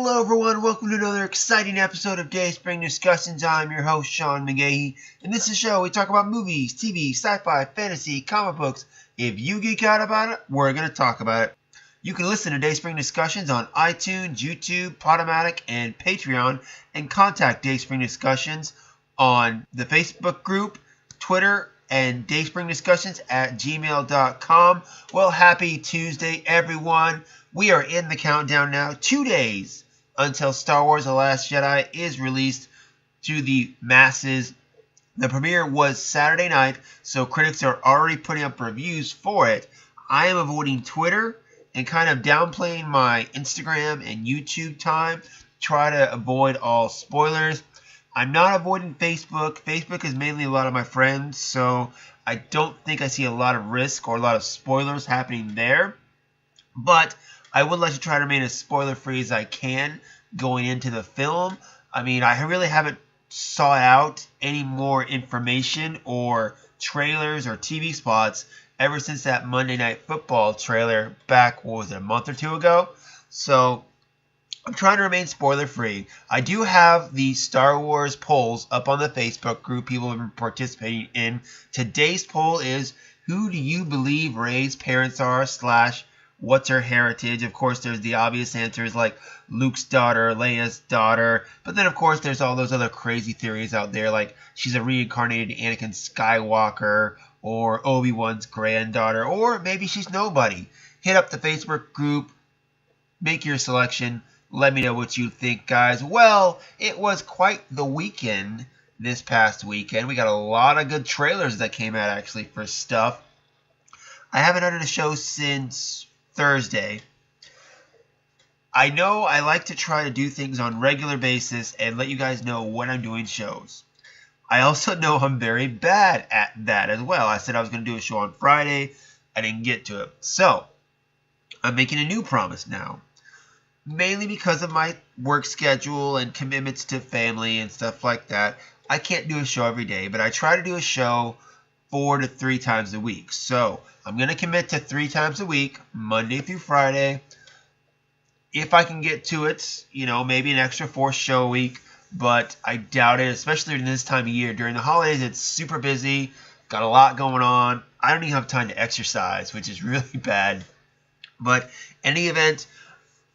Hello everyone, welcome to another exciting episode of Dayspring Discussions. I'm your host, Sean McGahee, and this is a show we talk about movies, TV, sci-fi, fantasy, comic books. If you geek out about it, we're going to talk about it. You can listen to Dayspring Discussions on iTunes, YouTube, Podomatic, and Patreon, and contact Dayspring Discussions on the Facebook group, Twitter, and dayspringdiscussions@gmail.com. Well, happy Tuesday, everyone. We are in the countdown now. 2 days until Star Wars The Last Jedi is released to the masses. The premiere was Saturday night, so critics are already putting up reviews for it. I am avoiding Twitter and kind of downplaying my Instagram and YouTube time. Try to avoid all spoilers. I'm not avoiding Facebook. Facebook is mainly a lot of my friends, so I don't think I see a lot of risk or a lot of spoilers happening there. But I would like to try to remain as spoiler-free as I can going into the film. I mean, I really haven't sought out any more information or trailers or TV spots ever since that Monday Night Football trailer back, what was it, a month or two ago? So I'm trying to remain spoiler-free. I do have the Star Wars polls up on the Facebook group people have been participating in. Today's poll is, who do you believe Rey's parents are / what's her heritage? Of course, there's the obvious answers like Luke's daughter, Leia's daughter. But then, of course, there's all those other crazy theories out there like she's a reincarnated Anakin Skywalker or Obi-Wan's granddaughter. Or maybe she's nobody. Hit up the Facebook group. Make your selection. Let me know what you think, guys. Well, it was quite the weekend this past weekend. We got a lot of good trailers that came out, actually, for stuff. I haven't done a show since Thursday. I know I like to try to do things on a regular basis and let you guys know when I'm doing shows. I also know I'm very bad at that as well. I said I was going to do a show on Friday. I didn't get to it. So, I'm making a new promise now. Mainly because of my work schedule and commitments to family and stuff like that. I can't do a show every day, but I try to do a show 4 to 3 times a week. So, I'm going to commit to 3 times a week, Monday through Friday. If I can get to it, maybe an extra 4th show a week, but I doubt it, especially in this time of year. During the holidays, it's super busy, got a lot going on. I don't even have time to exercise, which is really bad. But in any event,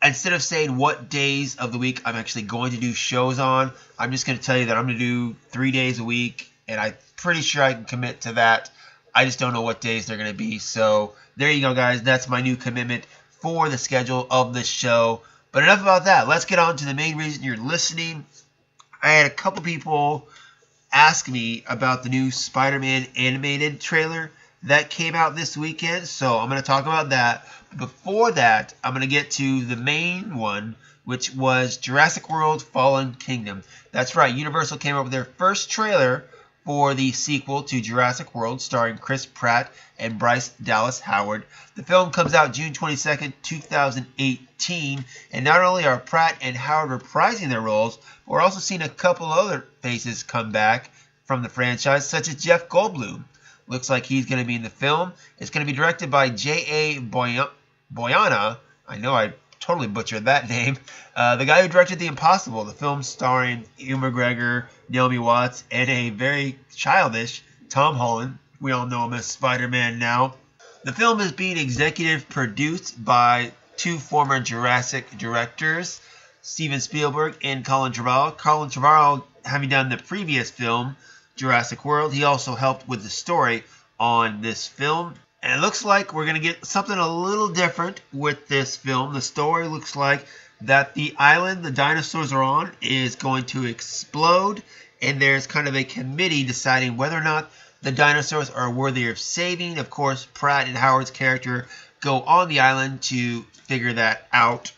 instead of saying what days of the week I'm actually going to do shows on, I'm just going to tell you that I'm going to do 3 days a week, and I'm pretty sure I can commit to that. I just don't know what days they're going to be. So there you go, guys. That's my new commitment for the schedule of this show. But enough about that. Let's get on to the main reason you're listening. I had a couple people ask me about the new Spider-Man animated trailer that came out this weekend. So I'm going to talk about that. Before that, I'm going to get to the main one, which was Jurassic World Fallen Kingdom. That's right. Universal came up with their first trailer for the sequel to Jurassic World, starring Chris Pratt and Bryce Dallas Howard. The film comes out June 22nd, 2018, and not only are Pratt and Howard reprising their roles, but we're also seeing a couple other faces come back from the franchise, such as Jeff Goldblum. Looks like he's going to be in the film. It's going to be directed by J.A. Boyana. I know I totally butchered that name. The guy who directed The Impossible, the film starring Ewan McGregor, Naomi Watts, and a very childish Tom Holland. We all know him as Spider-Man now. The film is being executive produced by 2 former Jurassic directors, Steven Spielberg and Colin Trevorrow. Colin Trevorrow, having done the previous film, Jurassic World, he also helped with the story on this film. And it looks like we're going to get something a little different with this film. The story looks like that the island the dinosaurs are on is going to explode, and there's kind of a committee deciding whether or not the dinosaurs are worthy of saving. Of course, Pratt and Howard's character go on the island to figure that out.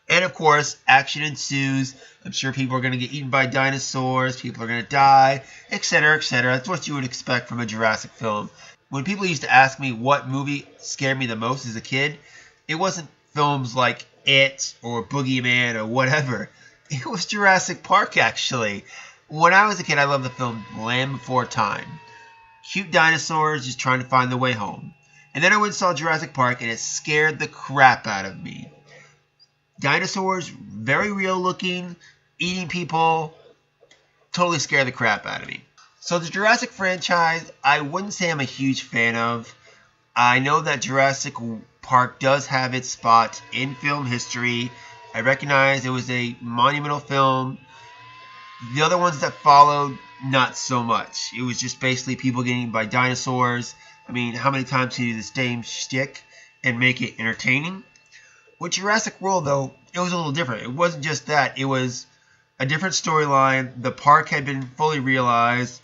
And of course, action ensues. I'm sure people are going to get eaten by dinosaurs, people are going to die, etc., etc. That's what you would expect from a Jurassic film. When people used to ask me what movie scared me the most as a kid, it wasn't films like It or Boogeyman or whatever. It was Jurassic Park, actually. When I was a kid, I loved the film Land Before Time. Cute dinosaurs just trying to find their way home. And then I went and saw Jurassic Park, and it scared the crap out of me. Dinosaurs, very real looking, eating people, totally scare the crap out of me. So the Jurassic franchise, I wouldn't say I'm a huge fan of. I know that Jurassic Park does have its spot in film history. I recognize it was a monumental film. The other ones that followed, not so much. It was just basically people getting eaten by dinosaurs. I mean, how many times can you do the same shtick and make it entertaining? With Jurassic World, though, it was a little different. It wasn't just that. It was a different storyline. The park had been fully realized.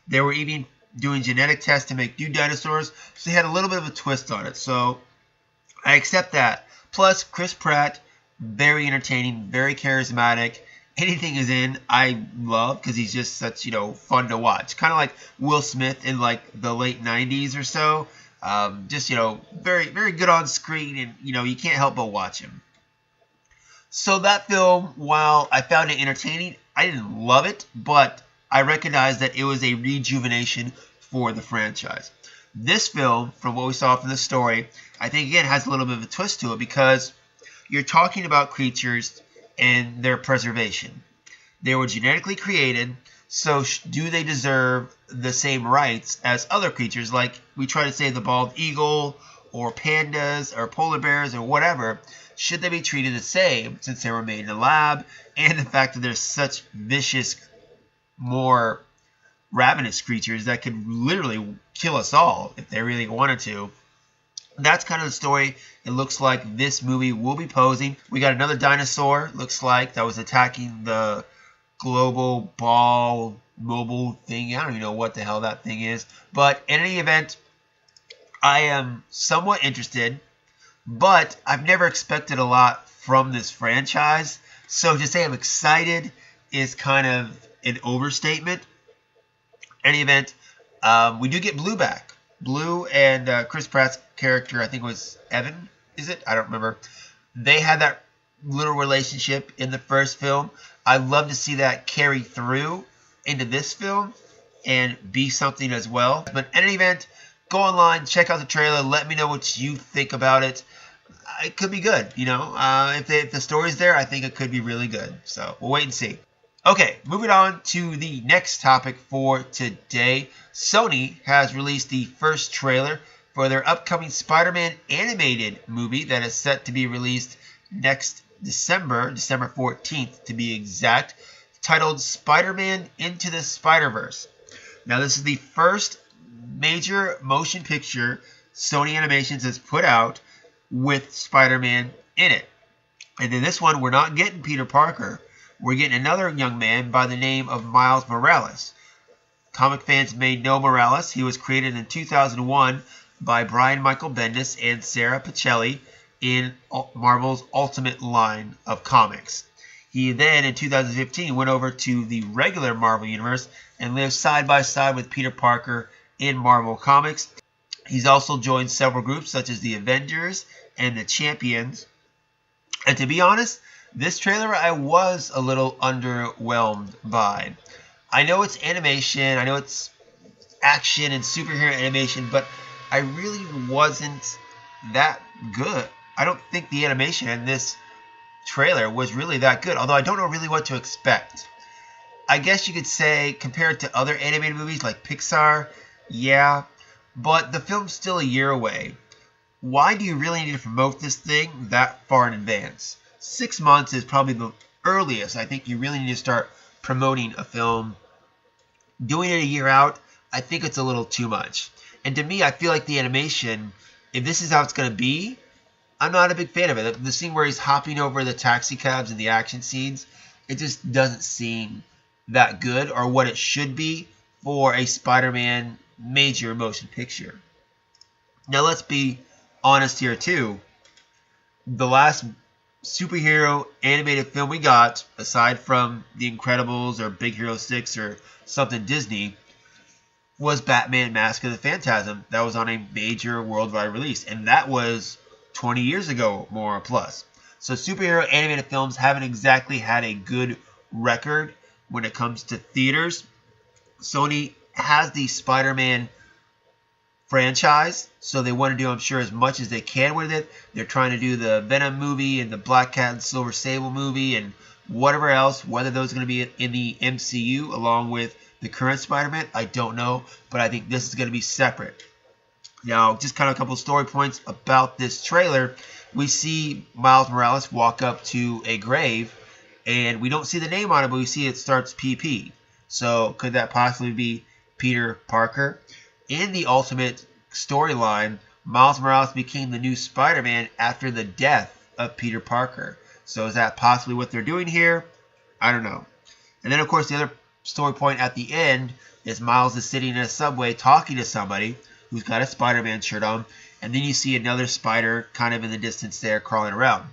They were even doing genetic tests to make new dinosaurs, so they had a little bit of a twist on it. So I accept that. Plus, Chris Pratt, very entertaining, very charismatic. Anything is in, I love, because he's just such, fun to watch. Kind of like Will Smith in like the late 90s or so. Just, very, very good on screen, and, you can't help but watch him. So that film, while I found it entertaining, I didn't love it, but I recognized that it was a rejuvenation for the franchise. This film, from what we saw from the story, I think, again, has a little bit of a twist to it, because you're talking about creatures and their preservation. They were genetically created, so do they deserve the same rights as other creatures? Like we try to say the bald eagle or pandas or polar bears or whatever. Should they be treated the same since they were made in a lab? And the fact that they're such vicious, more ravenous creatures that could literally kill us all if they really wanted to. That's kind of the story it looks like this movie will be posing. We got another dinosaur, looks like, that was attacking the global ball mobile thing. I don't even know what the hell that thing is. But in any event, I am somewhat interested, but I've never expected a lot from this franchise. So to say I'm excited is kind of an overstatement. In any event, we do get Blue back. Blue and Chris Pratt's character, I think it was Evan, is it? I don't remember. They had that little relationship in the first film. I'd love to see that carry through into this film and be something as well. But in any event, go online, check out the trailer, let me know what you think about it. It could be good, If the story's there, I think it could be really good. So we'll wait and see. Okay, moving on to the next topic for today. Sony has released the first trailer for their upcoming Spider-Man animated movie that is set to be released next December 14th to be exact, titled Spider-Man Into the Spider-Verse. Now, this is the first major motion picture Sony Animations has put out with Spider-Man in it. And in this one, we're not getting Peter Parker. We're getting another young man by the name of Miles Morales. Comic fans may know Morales. He was created in 2001 by Brian Michael Bendis and Sarah Pichelli in Marvel's Ultimate line of comics. He then, in 2015, went over to the regular Marvel Universe and lived side by side with Peter Parker in Marvel Comics. He's also joined several groups such as the Avengers and the Champions. And to be honest, this trailer I was a little underwhelmed by. I know it's animation, I know it's action and superhero animation, but I really wasn't that good. I don't think the animation in this trailer was really that good, although I don't know really what to expect. I guess you could say, compared to other animated movies like Pixar, yeah, but the film's still a year away. Why do you really need to promote this thing that far in advance? 6 months is probably the earliest I think you really need to start promoting a film. Doing it a year out, I think it's a little too much. And to me, I feel like the animation, if this is how it's going to be, I'm not a big fan of it. The scene where he's hopping over the taxi cabs and the action scenes, it just doesn't seem that good or what it should be for a Spider-Man major motion picture. Now, let's be honest here, too. The last superhero animated film we got, aside from The Incredibles or Big Hero 6 or something Disney, was Batman Mask of the Phantasm. That was on a major worldwide release, and that was 20 years ago, more or plus. So superhero animated films haven't exactly had a good record when it comes to theaters. Sony has the Spider-Man franchise, so they want to do, I'm sure, as much as they can with it. They're trying to do the Venom movie and the Black Cat and Silver Sable movie and whatever else. Whether those are going to be in the MCU along with the current Spider-Man, I don't know, but I think this is going to be separate. Now, just kind of a couple of story points about this trailer. We see Miles Morales walk up to a grave, and we don't see the name on it, but we see it starts PP. So could that possibly be Peter Parker? In the Ultimate storyline, Miles Morales became the new Spider-Man after the death of Peter Parker. So is that possibly what they're doing here? I don't know. And then, of course, the other story point at the end is Miles is sitting in a subway talking to somebody who's got a Spider-Man shirt on, and then you see another spider kind of in the distance there crawling around.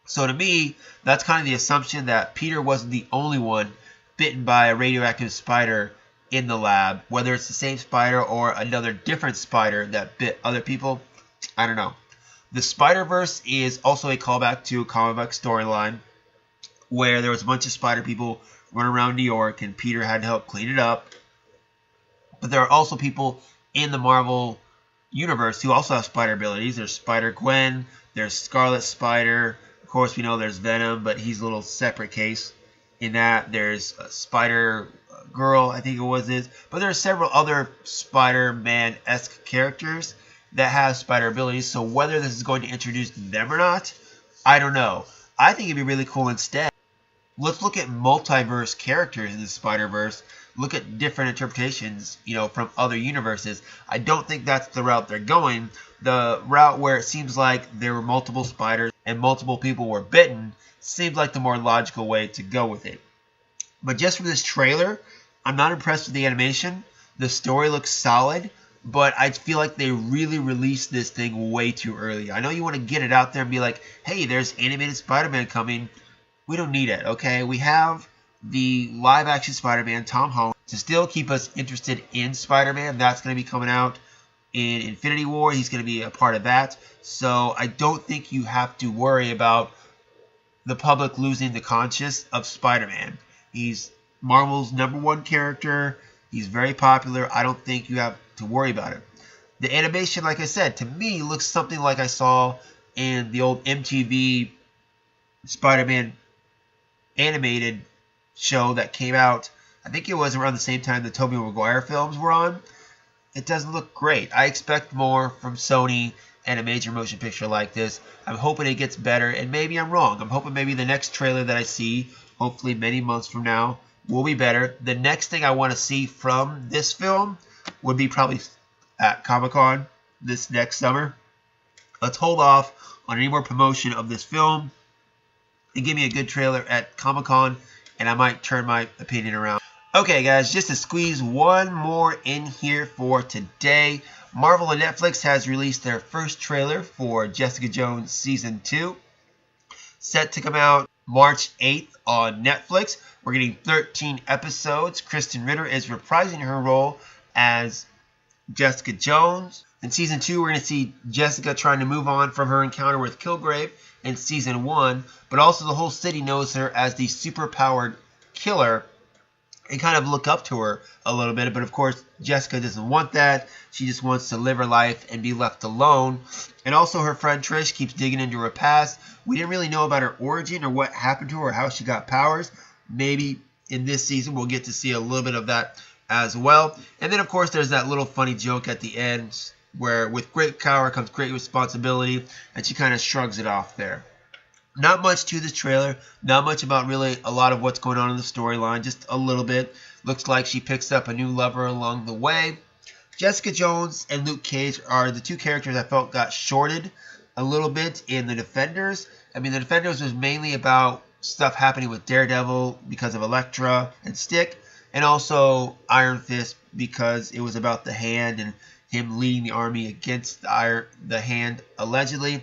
So to me, that's kind of the assumption that Peter wasn't the only one bitten by a radioactive spider in the lab. Whether it's the same spider or another different spider that bit other people, I don't know. The Spider-Verse is also a callback to a comic book storyline where there was a bunch of spider people running around New York and Peter had to help clean it up. But there are also people in the Marvel universe who also have spider abilities. There's Spider-Gwen, there's Scarlet Spider. Of course, we know there's Venom, but he's a little separate case in that. There's Spider-Girl, I think it was this. But there are several other Spider-Man-esque characters that have spider abilities. So whether this is going to introduce them or not, I don't know. I think it'd be really cool instead. Let's look at multiverse characters in the Spider-Verse. Look at different interpretations, from other universes. I don't think that's the route they're going. The route where it seems like there were multiple spiders and multiple people were bitten seems like the more logical way to go with it. But just from this trailer, I'm not impressed with the animation. The story looks solid, but I feel like they really released this thing way too early. I know you want to get it out there and be like, hey, there's animated Spider-Man coming. We don't need it, okay? We have the live-action Spider-Man, Tom Holland, to still keep us interested in Spider-Man. That's going to be coming out in Infinity War. He's going to be a part of that. So I don't think you have to worry about the public losing the conscience of Spider-Man. He's Marvel's #1 character. He's very popular. I don't think you have to worry about it. The animation, like I said, to me looks something like I saw in the old MTV Spider-Man animated show that came out. I think it was around the same time the Tobey Maguire films were on. It doesn't look great. I expect more from Sony and a major motion picture like this. I'm hoping it gets better, and maybe I'm wrong. I'm hoping maybe the next trailer that I see, hopefully many months from now, will be better. The next thing I want to see from this film would be probably at Comic-Con this next summer. Let's hold off on any more promotion of this film and give me a good trailer at Comic-Con, and I might turn my opinion around. Okay, guys, just to squeeze one more in here for today. Marvel and Netflix has released their first trailer for Jessica Jones Season 2. Set to come out March 8th on Netflix. We're getting 13 episodes. Kristen Ritter is reprising her role as Jessica Jones. In Season 2, we're going to see Jessica trying to move on from her encounter with Kilgrave in Season 1, but also the whole city knows her as the super-powered killer and kind of look up to her a little bit. But of course, Jessica doesn't want that. She just wants to live her life and be left alone. And also her friend Trish keeps digging into her past. We didn't really know about her origin or what happened to her or how she got powers. Maybe in this season we'll get to see a little bit of that as well. And then of course there's that little funny joke at the end where with great power comes great responsibility, and she kind of shrugs it off there. Not much to this trailer, not much about really a lot of what's going on in the storyline, just a little bit. Looks like she picks up a new lover along the way. Jessica Jones and Luke Cage are the two characters I felt got shorted a little bit in The Defenders. I mean, The Defenders was mainly about stuff happening with Daredevil because of Elektra and Stick, and also Iron Fist because it was about the Hand and him leading the army against the Hand, allegedly.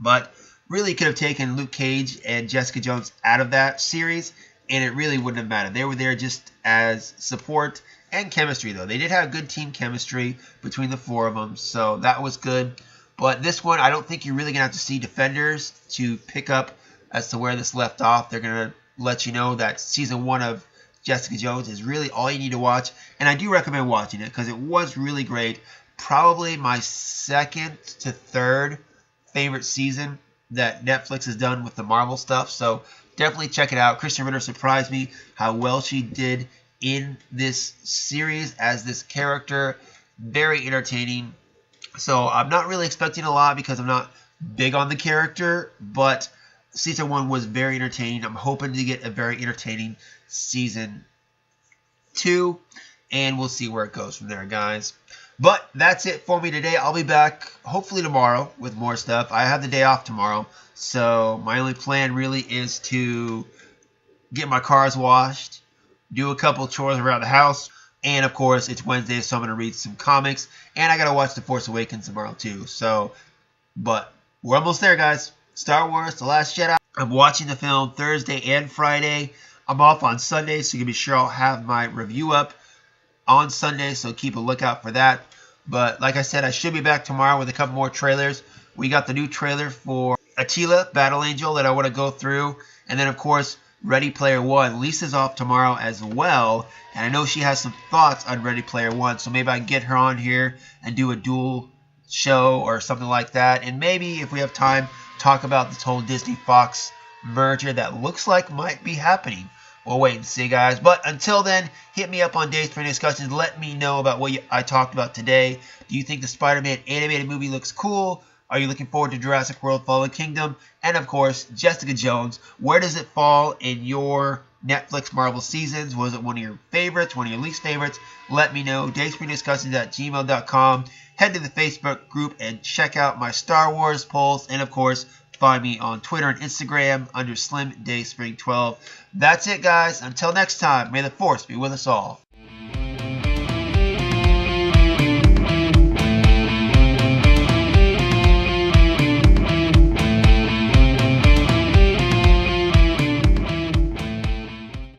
But really could have taken Luke Cage and Jessica Jones out of that series, and it really wouldn't have mattered. They were there just as support and chemistry, though. They did have good team chemistry between the four of them, so that was good. But this one, I don't think you're really going to have to see Defenders to pick up as to where this left off. They're going to let you know that Season 1 of Jessica Jones is really all you need to watch, and I do recommend watching it because it was really great. Probably my second to third favorite season that Netflix has done with the Marvel stuff, so definitely check it out. Kristen Ritter surprised me how well she did in this series as this character. Very entertaining. So I'm not really expecting a lot because I'm not big on the character, but season 1 was very entertaining. I'm hoping to get a very entertaining season 2, and we'll see where it goes from there, guys. But that's it for me today. I'll be back hopefully tomorrow with more stuff. I have the day off tomorrow, so my only plan really is to get my cars washed, do a couple chores around the house, and of course it's Wednesday, so I'm going to read some comics, and I got to watch The Force Awakens tomorrow too. So, but we're almost there, guys. Star Wars: The Last Jedi. I'm watching the film Thursday and Friday. I'm off on Sunday, so you can be sure I'll have my review up on Sunday, so keep a lookout for that. But like I said, I should be back tomorrow with a couple more trailers. We got the new trailer for Attila, Battle Angel, that I want to go through. And then, of course, Ready Player One. Lisa's off tomorrow as well. And I know she has some thoughts on Ready Player One. So maybe I can get her on here and do a dual show or something like that. And maybe, if we have time, talk about this whole Disney-Fox merger that looks like might be happening. We'll wait and see, guys. But until then, hit me up on Dayspring discussions. Let me know about what I talked about today. Do you think the Spider-Man animated movie looks cool? Are you looking forward to Jurassic World: Fallen Kingdom? And, of course, Jessica Jones. Where does it fall in your Netflix Marvel seasons? Was it one of your favorites, one of your least favorites? Let me know. DayspringDiscussions@gmail.com. Head to the Facebook group and check out my Star Wars polls. And, of course, find me on Twitter and Instagram under Slim Dayspring 12. That's it, guys. Until next time, may the Force be with us all.